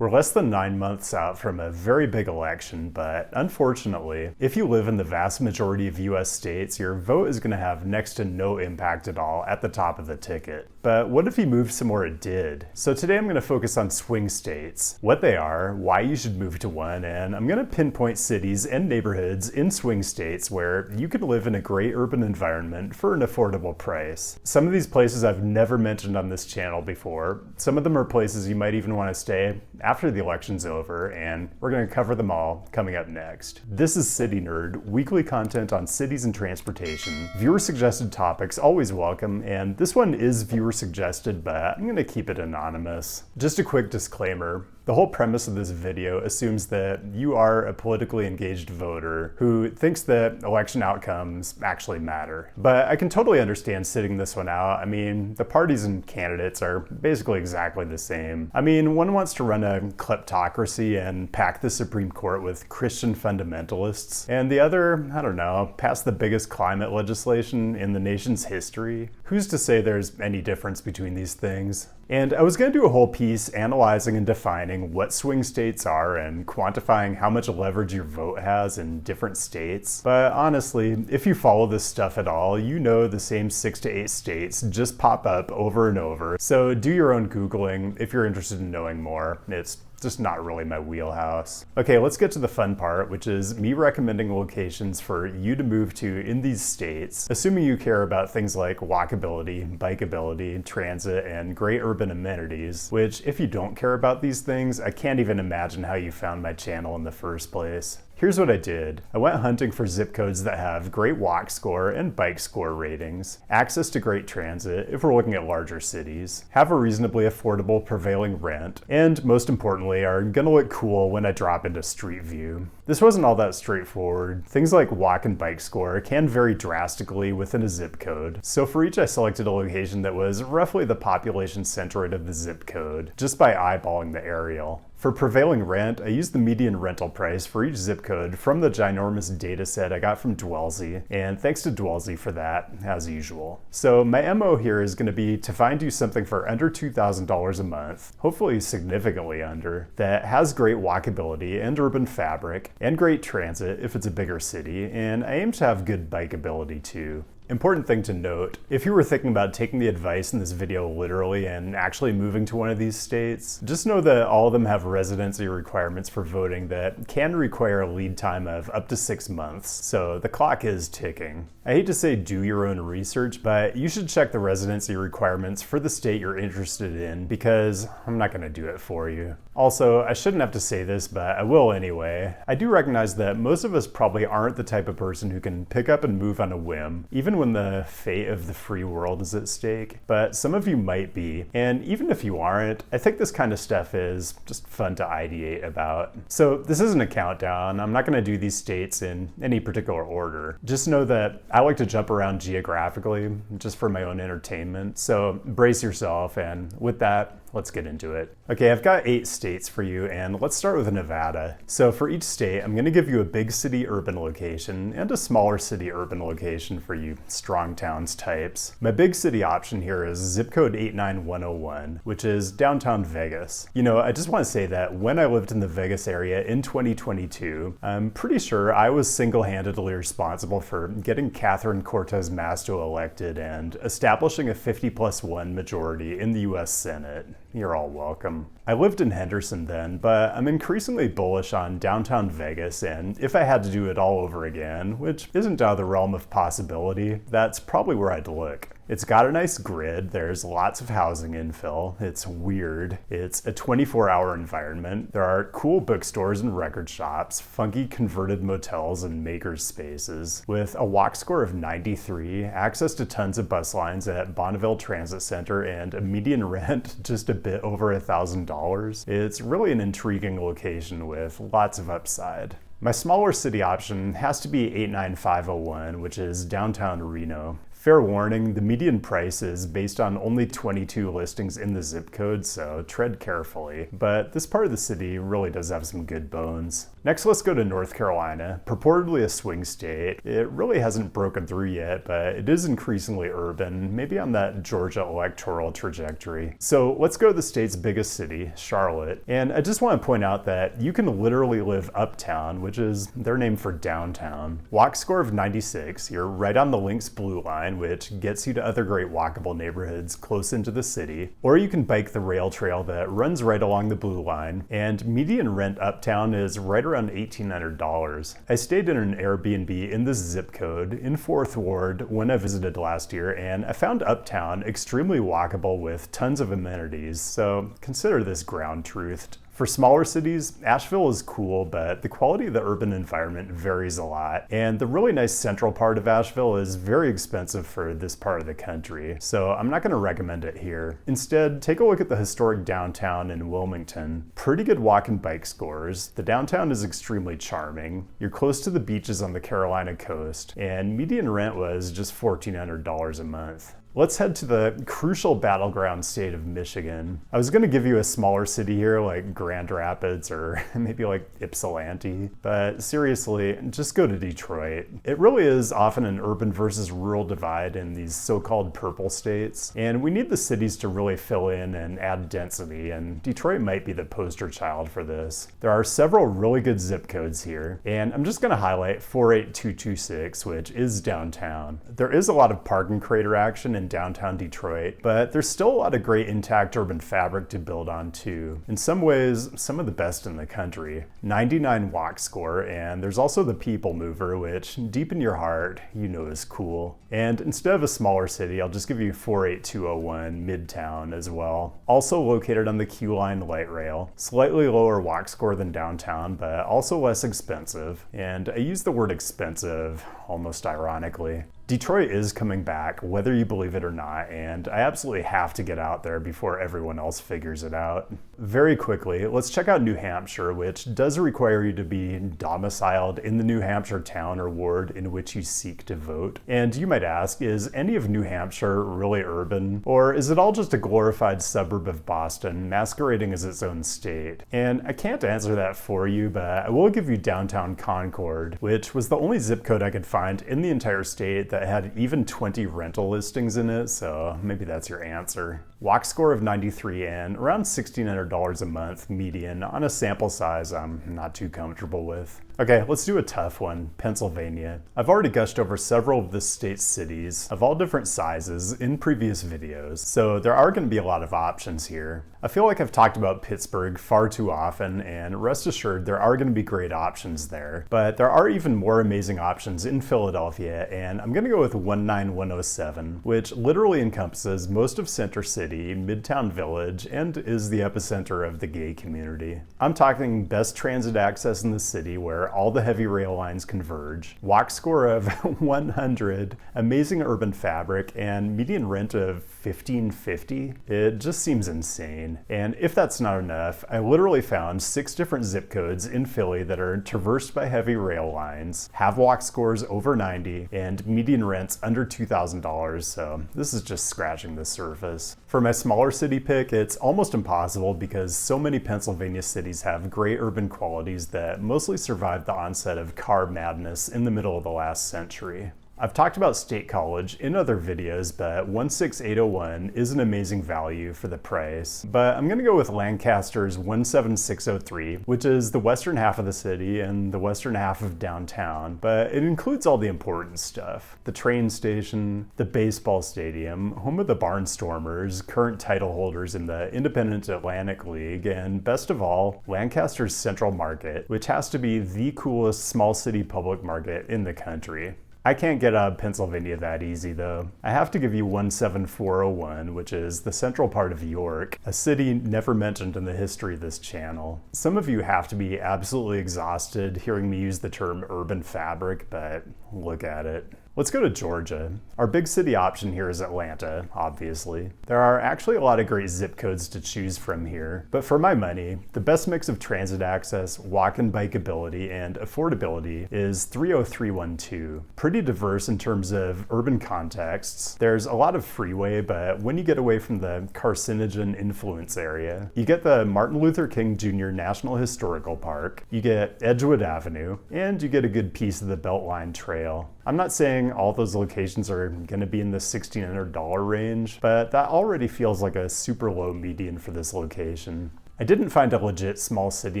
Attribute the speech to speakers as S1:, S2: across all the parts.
S1: We're less than 9 months out from a very big election, but unfortunately, if you live in the vast majority of US states, your vote is going to have next to no impact at all at the top of the ticket. But what if you moved somewhere it did? So today I'm going to focus on swing states, what they are, why you should move to one, and I'm going to pinpoint cities and neighborhoods in swing states where you can live in a great urban environment for an affordable price. Some of these places I've never mentioned on this channel before. Some of them are places you might even want to stay after the election's over, and we're going to cover them all coming up next. This is CityNerd, weekly content on cities and transportation. Viewer suggested topics always welcome, and this one is viewer suggested, but I'm going to keep it anonymous. Just a quick disclaimer. The whole premise of this video assumes that you are a politically engaged voter who thinks that election outcomes actually matter. But I can totally understand sitting this one out. I mean, the parties and candidates are basically exactly the same. I mean, one wants to run a kleptocracy and pack the Supreme Court with Christian fundamentalists, and the other, I don't know, pass the biggest climate legislation in the nation's history. Who's to say there's any difference between these things? And I was going to do a whole piece analyzing and defining what swing states are and quantifying how much leverage your vote has in different states. But honestly, if you follow this stuff at all, you know the same 6 to 8 states just pop up over and over. So do your own Googling if you're interested in knowing more. It's just not really my wheelhouse. Okay, let's get to the fun part, which is me recommending locations for you to move to in these states, assuming you care about things like walkability, bikeability, transit, and great urban amenities, which if you don't care about these things, I can't even imagine how you found my channel in the first place. Here's what I did. I went hunting for zip codes that have great walk score and bike score ratings, access to great transit if we're looking at larger cities, have a reasonably affordable prevailing rent, and most importantly are gonna look cool when I drop into Street View. This wasn't all that straightforward. Things like walk and bike score can vary drastically within a zip code, so for each I selected a location that was roughly the population centroid of the zip code, just by eyeballing the aerial. For prevailing rent, I used the median rental price for each zip code from the ginormous dataset I got from Dwellsy, and thanks to Dwellsy for that, as usual. So my MO here is going to be to find you something for under $2,000 a month, hopefully significantly under, that has great walkability and urban fabric, and great transit if it's a bigger city, and I aim to have good bikeability too. Important thing to note, if you were thinking about taking the advice in this video literally and actually moving to one of these states, just know that all of them have residency requirements for voting that can require a lead time of up to 6 months, so the clock is ticking. I hate to say do your own research, but you should check the residency requirements for the state you're interested in, because I'm not going to do it for you. Also, I shouldn't have to say this, but I will anyway. I do recognize that most of us probably aren't the type of person who can pick up and move on a whim, even when the fate of the free world is at stake, but some of you might be, and even if you aren't, I think this kind of stuff is just fun to ideate about. So this isn't a countdown. I'm not going to do these states in any particular order. Just know that I like to jump around geographically just for my own entertainment, so brace yourself, and with that, let's get into it. Okay, I've got 8 states for you, and let's start with Nevada. So for each state, I'm going to give you a big city urban location and a smaller city urban location for you strong towns types. My big city option here is zip code 89101, which is downtown Vegas. You know, I just want to say that when I lived in the Vegas area in 2022, I'm pretty sure I was single-handedly responsible for getting Catherine Cortez Masto elected and establishing a 50+1 majority in the US Senate. You're all welcome. I lived in Henderson then, but I'm increasingly bullish on downtown Vegas, and if I had to do it all over again, which isn't out of the realm of possibility, that's probably where I'd look. It's got a nice grid, there's lots of housing infill, it's weird, it's a 24-hour environment, there are cool bookstores and record shops, funky converted motels and makers spaces, with a walk score of 93, access to tons of bus lines at Bonneville Transit Center, and a median rent just a bit over $1,000. It's really an intriguing location with lots of upside. My smaller city option has to be 89501, which is downtown Reno. Fair warning, the median price is based on only 22 listings in the zip code, so tread carefully. But this part of the city really does have some good bones. Next, let's go to North Carolina, purportedly a swing state. It really hasn't broken through yet, but it is increasingly urban, maybe on that Georgia electoral trajectory. So let's go to the state's biggest city, Charlotte. And I just want to point out that you can literally live uptown, which is their name for downtown. Walk score of 96, you're right on the Lynx Blue Line, which gets you to other great walkable neighborhoods close into the city. Or you can bike the rail trail that runs right along the Blue Line, and median rent uptown is right around $1,800. I stayed in an Airbnb in this zip code in 4th Ward when I visited last year, and I found uptown extremely walkable with tons of amenities, so consider this ground truthed. For smaller cities, Asheville is cool, but the quality of the urban environment varies a lot. And the really nice central part of Asheville is very expensive for this part of the country, so I'm not going to recommend it here. Instead, take a look at the historic downtown in Wilmington. Pretty good walk and bike scores. The downtown is extremely charming. You're close to the beaches on the Carolina coast, and median rent was just $1,400 a month. Let's head to the crucial battleground state of Michigan. I was going to give you a smaller city here like Grand Rapids or maybe like Ypsilanti, but seriously, just go to Detroit. It really is often an urban versus rural divide in these so-called purple states, and we need the cities to really fill in and add density, and Detroit might be the poster child for this. There are several really good zip codes here, and I'm just going to highlight 48226, which is downtown. There is a lot of parking crater action in downtown Detroit, but there's still a lot of great intact urban fabric to build on too. In some ways, some of the best in the country. 99 walk score, and there's also the People Mover, which deep in your heart, you know is cool. And instead of a smaller city, I'll just give you 48201 Midtown as well. Also located on the Q Line light rail. Slightly lower walk score than downtown, but also less expensive. And I use the word expensive almost ironically. Detroit is coming back, whether you believe it or not, and I absolutely have to get out there before everyone else figures it out. Very quickly, let's check out New Hampshire, which does require you to be domiciled in the New Hampshire town or ward in which you seek to vote. And you might ask, is any of New Hampshire really urban? Or is it all just a glorified suburb of Boston masquerading as its own state? And I can't answer that for you, but I will give you downtown Concord, which was the only zip code I could find in the entire state that had even 20 rental listings in it, so maybe that's your answer. Walk score of 93 and around $1,600 a month median on a sample size I'm not too comfortable with. Okay, let's do a tough one, Pennsylvania. I've already gushed over several of the state's cities of all different sizes in previous videos, so there are going to be a lot of options here. I feel like I've talked about Pittsburgh far too often, and rest assured there are going to be great options there. But there are even more amazing options in Philadelphia, and I'm going to go with 19107, which literally encompasses most of Center City, Midtown Village, and is the epicenter of the gay community. I'm talking best transit access in the city where all the heavy rail lines converge, walk score of 100, amazing urban fabric, and median rent of $1,550. It just seems insane. And if that's not enough, I literally found 6 different zip codes in Philly that are traversed by heavy rail lines, have walk scores over 90, and median rents under $2,000, so this is just scratching the surface. For my smaller city pick, it's almost impossible because so many Pennsylvania cities have great urban qualities that mostly survived the onset of car madness in the middle of the last century. I've talked about State College in other videos, but 16801 is an amazing value for the price. But I'm going to go with Lancaster's 17603, which is the western half of the city and the western half of downtown, but it includes all the important stuff. The train station, the baseball stadium, home of the Barnstormers, current title holders in the Independent Atlantic League, and best of all, Lancaster's Central Market, which has to be the coolest small city public market in the country. I can't get out of Pennsylvania that easy though. I have to give you 17401, which is the central part of York, a city never mentioned in the history of this channel. Some of you have to be absolutely exhausted hearing me use the term urban fabric, but look at it. Let's go to Georgia. Our big city option here is Atlanta, obviously. There are actually a lot of great zip codes to choose from here, but for my money, the best mix of transit access, walk and bikeability, and affordability is 30312. Pretty diverse in terms of urban contexts. There's a lot of freeway, but when you get away from the carcinogen influence area, you get the Martin Luther King Jr. National Historical Park, you get Edgewood Avenue, and you get a good piece of the Beltline Trail. I'm not saying all those locations are going to be in the $1,600 range, but that already feels like a super low median for this location. I didn't find a legit small city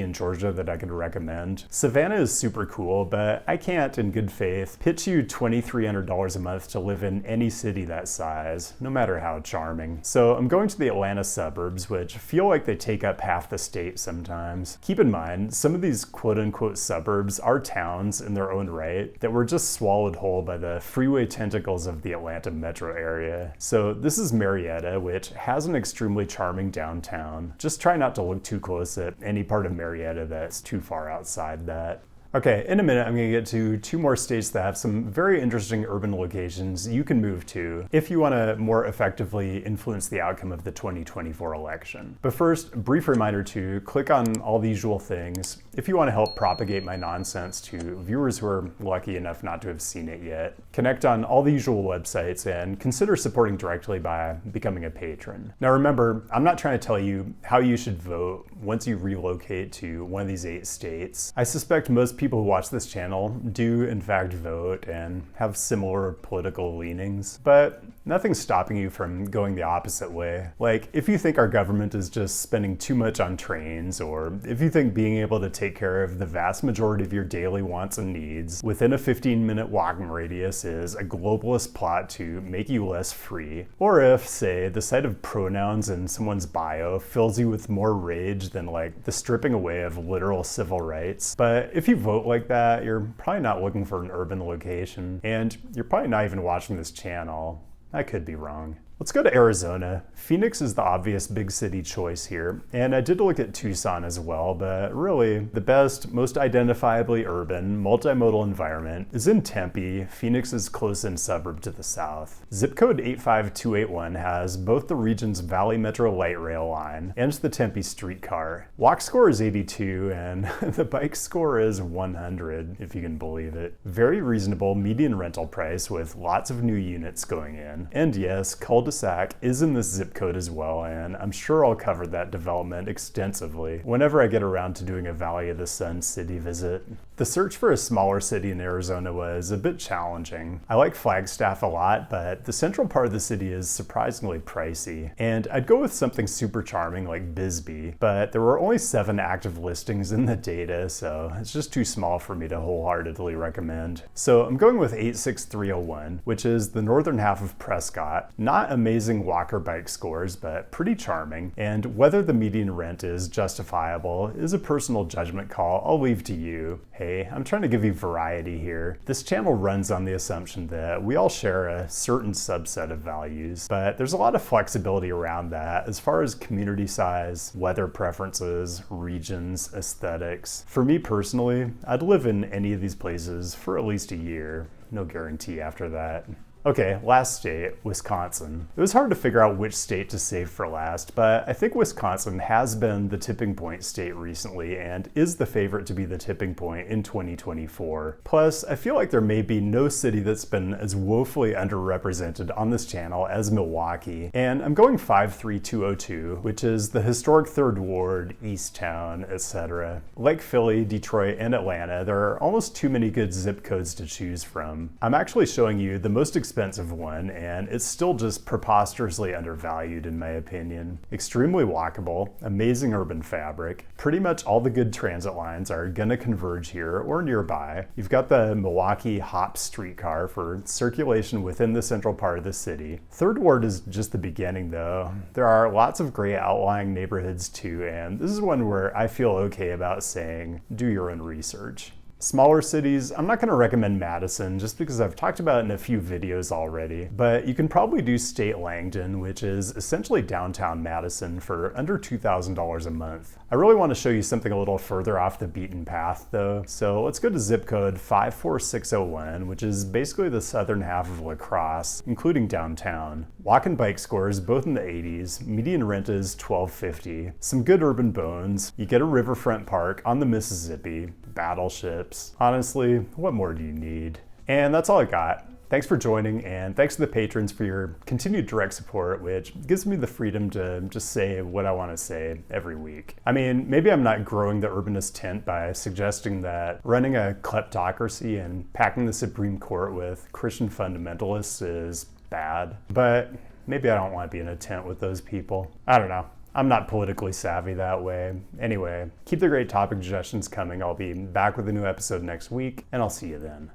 S1: in Georgia that I could recommend. Savannah is super cool, but I can't, in good faith, pitch you $2,300 a month to live in any city that size, no matter how charming. So I'm going to the Atlanta suburbs, which feel like they take up half the state sometimes. Keep in mind, some of these quote-unquote suburbs are towns in their own right that were just swallowed whole by the freeway tentacles of the Atlanta metro area. So this is Marietta, which has an extremely charming downtown. Just try not to look too close at any part of Marietta that's too far outside that. Okay, in a minute I'm going to get to two more states that have some very interesting urban locations you can move to if you want to more effectively influence the outcome of the 2024 election. But first, a brief reminder to click on all the usual things if you want to help propagate my nonsense to viewers who are lucky enough not to have seen it yet. Connect on all the usual websites and consider supporting directly by becoming a patron. Now remember, I'm not trying to tell you how you should vote once you relocate to one of these 8 states. I suspect most people who watch this channel do in fact vote and have similar political leanings, but nothing's stopping you from going the opposite way. Like, if you think our government is just spending too much on trains, or if you think being able to take care of the vast majority of your daily wants and needs within a 15-minute walking radius is a globalist plot to make you less free, or if, say, the sight of pronouns in someone's bio fills you with more rage than like the stripping away of literal civil rights. But if you vote like that, you're probably not looking for an urban location, and you're probably not even watching this channel. I could be wrong. Let's go to Arizona. Phoenix is the obvious big city choice here, and I did look at Tucson as well, but really the best, most identifiably urban, multimodal environment is in Tempe, Phoenix's close-in suburb to the south. Zip code 85281 has both the region's Valley Metro light rail line and the Tempe streetcar. Walk score is 82, and the bike score is 100, if you can believe it. Very reasonable median rental price with lots of new units going in. And yes, cul-de-sac is in this zip code as well, and I'm sure I'll cover that development extensively whenever I get around to doing a Valley of the Sun city visit. The search for a smaller city in Arizona was a bit challenging. I like Flagstaff a lot, but the central part of the city is surprisingly pricey, and I'd go with something super charming like Bisbee, but there were only 7 active listings in the data, so it's just too small for me to wholeheartedly recommend. So I'm going with 86301, which is the northern half of Prescott. Not amazing walker bike scores, but pretty charming, and whether the median rent is justifiable is a personal judgment call I'll leave to you. Hey, I'm trying to give you variety here. This channel runs on the assumption that we all share a certain subset of values, but there's a lot of flexibility around that as far as community size, weather preferences, regions, aesthetics. For me personally, I'd live in any of these places for at least a year. No guarantee after that. Okay, last state, Wisconsin. It was hard to figure out which state to save for last, but I think Wisconsin has been the tipping point state recently and is the favorite to be the tipping point in 2024. Plus, I feel like there may be no city that's been as woefully underrepresented on this channel as Milwaukee, and I'm going 53202, which is the historic 3rd Ward, East Town, etc. Like Philly, Detroit, and Atlanta, there are almost too many good zip codes to choose from. I'm actually showing you the most expensive one, and it's still just preposterously undervalued in my opinion. Extremely walkable, amazing urban fabric. Pretty much all the good transit lines are gonna converge here or nearby. You've got the Milwaukee Hop streetcar for circulation within the central part of the city. 3rd Ward is just the beginning though. There are lots of great outlying neighborhoods too, and this is one where I feel okay about saying do your own research. Smaller cities, I'm not going to recommend Madison just because I've talked about it in a few videos already, but you can probably do State Langdon, which is essentially downtown Madison, for under $2,000 a month. I really want to show you something a little further off the beaten path though, so let's go to zip code 54601, which is basically the southern half of La Crosse, including downtown. Walk and bike scores both in the 80s, median rent is $12.50, some good urban bones, you get a riverfront park on the Mississippi, battleships. Honestly, what more do you need? And that's all I got. Thanks for joining, and thanks to the patrons for your continued direct support, which gives me the freedom to just say what I want to say every week. I mean, maybe I'm not growing the urbanist tent by suggesting that running a kleptocracy and packing the Supreme Court with Christian fundamentalists is bad, but maybe I don't want to be in a tent with those people. I don't know. I'm not politically savvy that way. Anyway, keep the great topic suggestions coming. I'll be back with a new episode next week, and I'll see you then.